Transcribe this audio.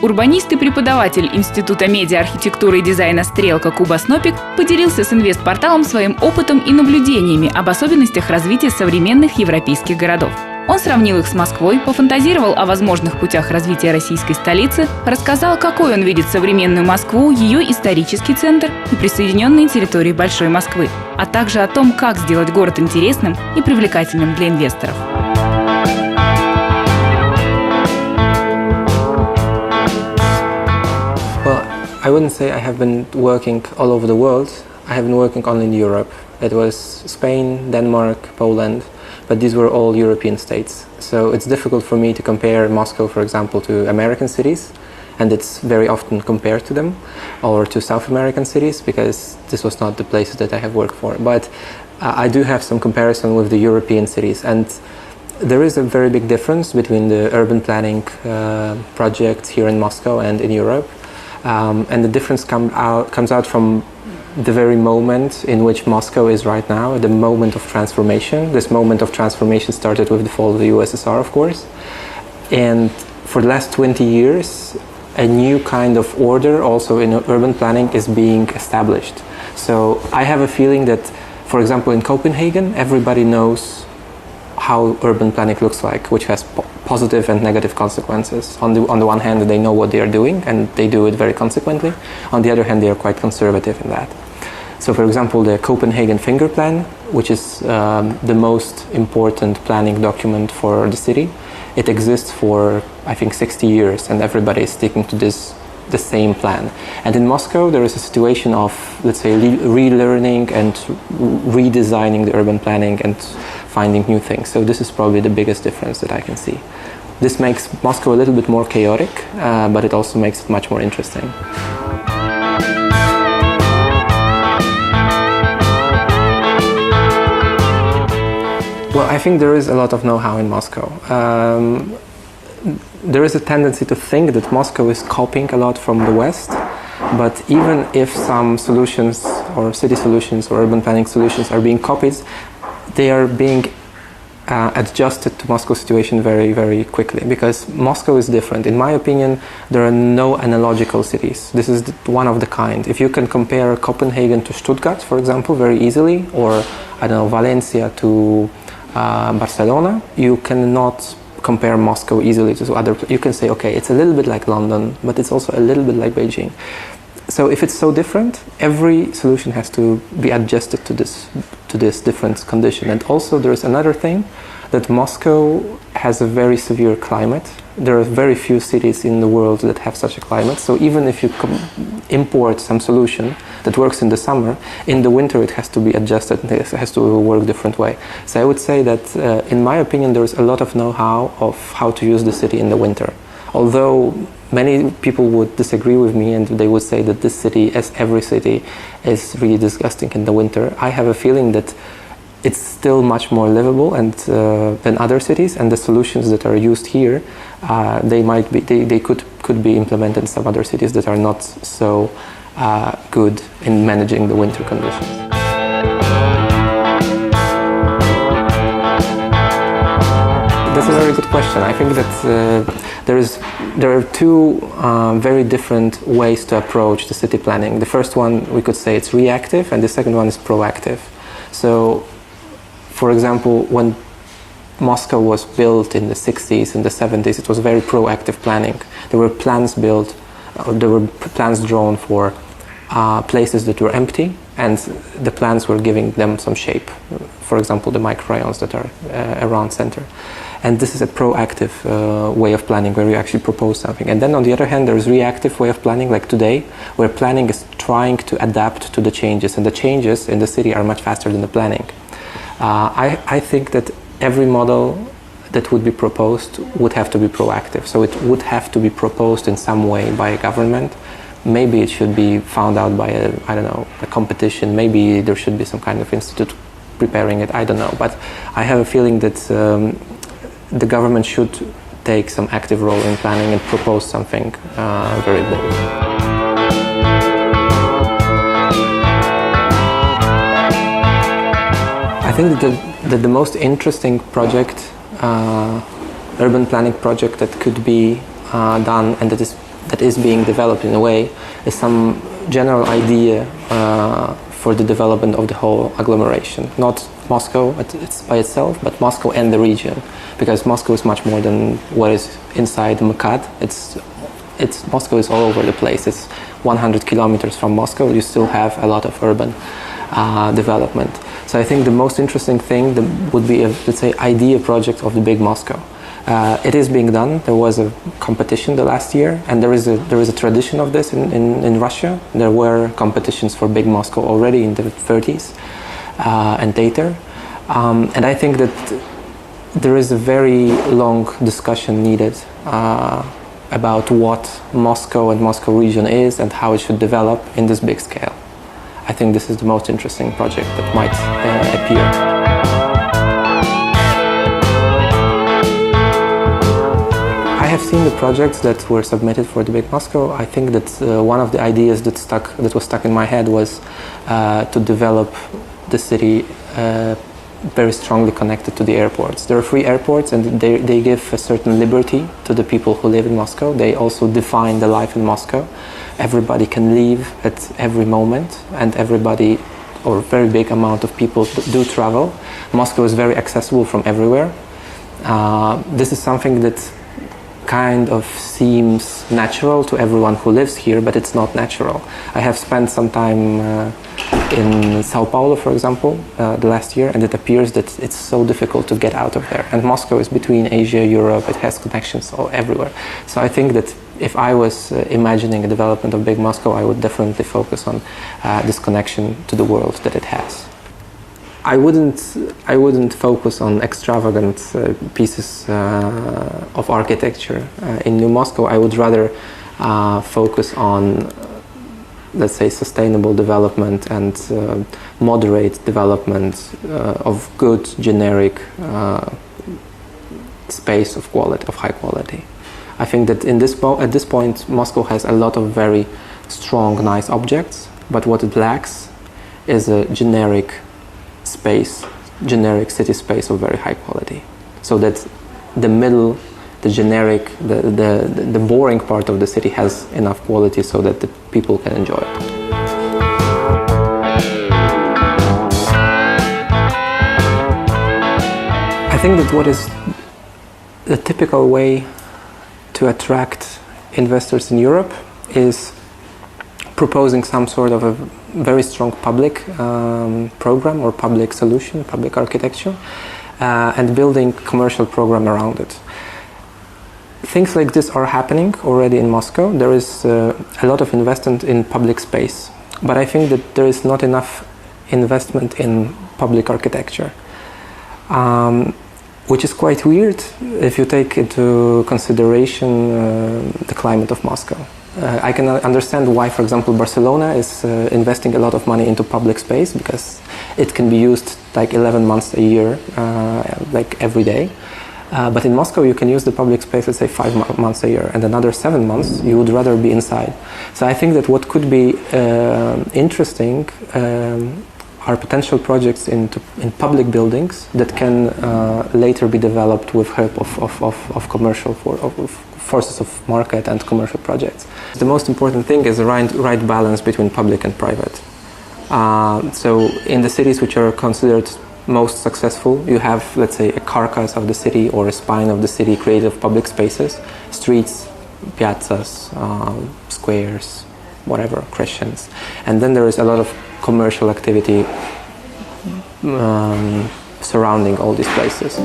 Урбанист и преподаватель Института медиа, архитектуры и дизайна «Стрелка» Kuba Snopek поделился с инвестпорталом своим опытом и наблюдениями об особенностях развития современных европейских городов. Он сравнил их с Москвой, пофантазировал о возможных путях развития российской столицы, рассказал, какой он видит современную Москву, ее исторический центр и присоединенные территории Большой Москвы, а также о том, как сделать город интересным и привлекательным для инвесторов. I wouldn't say I have been working all over the world. I have been working only in Europe. It was Spain, Denmark, Poland, but these were all European states. So it's difficult for me to compare Moscow, for example, to American cities, and it's very often compared to them, or to South American cities, because this was not the places that I have worked for. But I do have some comparison with the European cities, and there is a very big difference between the urban planning projects here in Moscow and in Europe. And the difference comes out from the very moment in which Moscow is right now, the moment of transformation. This moment of transformation started with the fall of the USSR, of course. And for the last 20 years, a new kind of order also in urban planning is being established. So I have a feeling that, for example, in Copenhagen, everybody knows how urban planning looks like, which has positive and negative consequences. On the one hand, they know what they are doing and they do it very consequently. On the other hand, they are quite conservative in that. So, for example, the Copenhagen Finger Plan, which is the most important planning document for the city, it exists for, I think, 60 years, and everybody is sticking to the same plan. And in Moscow, there is a situation of, let's say, relearning and redesigning the urban planning and finding new things. So this is probably the biggest difference that I can see. This makes Moscow a little bit more chaotic, but it also makes it much more interesting. Well, I think there is a lot of know-how in Moscow. There is a tendency to think that Moscow is copying a lot from the West, but even if some solutions or city solutions or urban planning solutions are being copied, they are being adjusted to Moscow's situation very, very quickly, because Moscow is different. In my opinion, there are no analogical cities. This is one of the kind. If you can compare Copenhagen to Stuttgart, for example, very easily, or I don't know, Valencia to Barcelona, you cannot compare Moscow easily to other. You can say, okay, it's a little bit like London, but it's also a little bit like Beijing. So if it's so different, every solution has to be adjusted to this different condition. And also there is another thing, that Moscow has a very severe climate. There are very few cities in the world that have such a climate. So even if you import some solution that works in the summer, in the winter it has to be adjusted, it has to work different way. So I would say that in my opinion there is a lot of know-how of how to use the city in the winter. Although many people would disagree with me and they would say that this city, as every city, is really disgusting in the winter, I have a feeling that it's still much more livable and than other cities, and the solutions that are used here, they could be implemented in some other cities that are not so good in managing the winter conditions. That's a very good question. I think that there are two very different ways to approach the city planning. The first one, we could say it's reactive, and the second one is proactive. So, for example, when Moscow was built in the 60s and the 70s, it was very proactive planning. There were plans built, there were plans drawn for places that were empty, and the plans were giving them some shape. For example, the microrayons that are around center. And this is a proactive way of planning, where you actually propose something. And then on the other hand, there is reactive way of planning, like today, where planning is trying to adapt to the changes, and the changes in the city are much faster than the planning. I think that every model that would be proposed would have to be proactive. So it would have to be proposed in some way by a government. Maybe it should be found out by a competition. Maybe there should be some kind of institute preparing it. I don't know. But I have a feeling that the government should take some active role in planning and propose something very bold. I think that the most interesting project, urban planning project that could be done, and that is that is being developed in a way is some general idea for the development of the whole agglomeration. Not Moscow it's by itself, but Moscow and the region, because Moscow is much more than what is inside Mkad. Moscow is all over the place. It's 100 kilometers from Moscow. You still have a lot of urban development. So I think the most interesting thing would be a, let's say, idea project of the big Moscow. It is being done. There was a competition the last year, and there is a tradition of this in Russia. There were competitions for big Moscow already in the 30s and later. And I think that there is a very long discussion needed about what Moscow and Moscow region is and how it should develop in this big scale. I think this is the most interesting project that might appear. I have seen the projects that were submitted for the Big Moscow. I think that one of the ideas that was stuck in my head was to develop the city very strongly connected to the airports. There are 3 airports, and they give a certain liberty to the people who live in Moscow. They also define the life in Moscow. Everybody can leave at every moment, and everybody, or a very big amount of people, do travel. Moscow is very accessible from everywhere. This is something that kind of seems natural to everyone who lives here, but it's not natural. I have spent some time in Sao Paulo, for example, the last year, and it appears that it's so difficult to get out of there. And Moscow is between Asia, Europe, it has connections all everywhere. So I think that if I was imagining a development of Big Moscow, I would definitely focus on this connection to the world that it has. I wouldn't focus on extravagant pieces of architecture in New Moscow. I would rather focus on, let's say, sustainable development and moderate development of good generic space of quality, of high quality. I think that at this point Moscow has a lot of very strong, nice objects, but what it lacks is a generic space, generic city space of very high quality, so that the middle, the generic, the boring part of the city has enough quality so that the people can enjoy it. I think that what is the typical way to attract investors in Europe is proposing some sort of a very strong public program or public solution, public architecture, and building commercial program around it. Things like this are happening already in Moscow. There is a lot of investment in public space, but I think that there is not enough investment in public architecture, which is quite weird if you take into consideration the climate of Moscow. I can understand why, for example, Barcelona is investing a lot of money into public space, because it can be used like 11 months a year, like every day. But in Moscow you can use the public space, let's say 5 months a year, and another 7 months you would rather be inside. So I think that what could be interesting are potential projects in public buildings that can later be developed with help of commercial forces of market and commercial projects. The most important thing is the right balance between public and private. So in the cities which are considered most successful, you have, let's say, a carcass of the city or a spine of the city created of public spaces, streets, piazzas, squares, whatever, crescents. And then there is a lot of commercial activity surrounding all these places.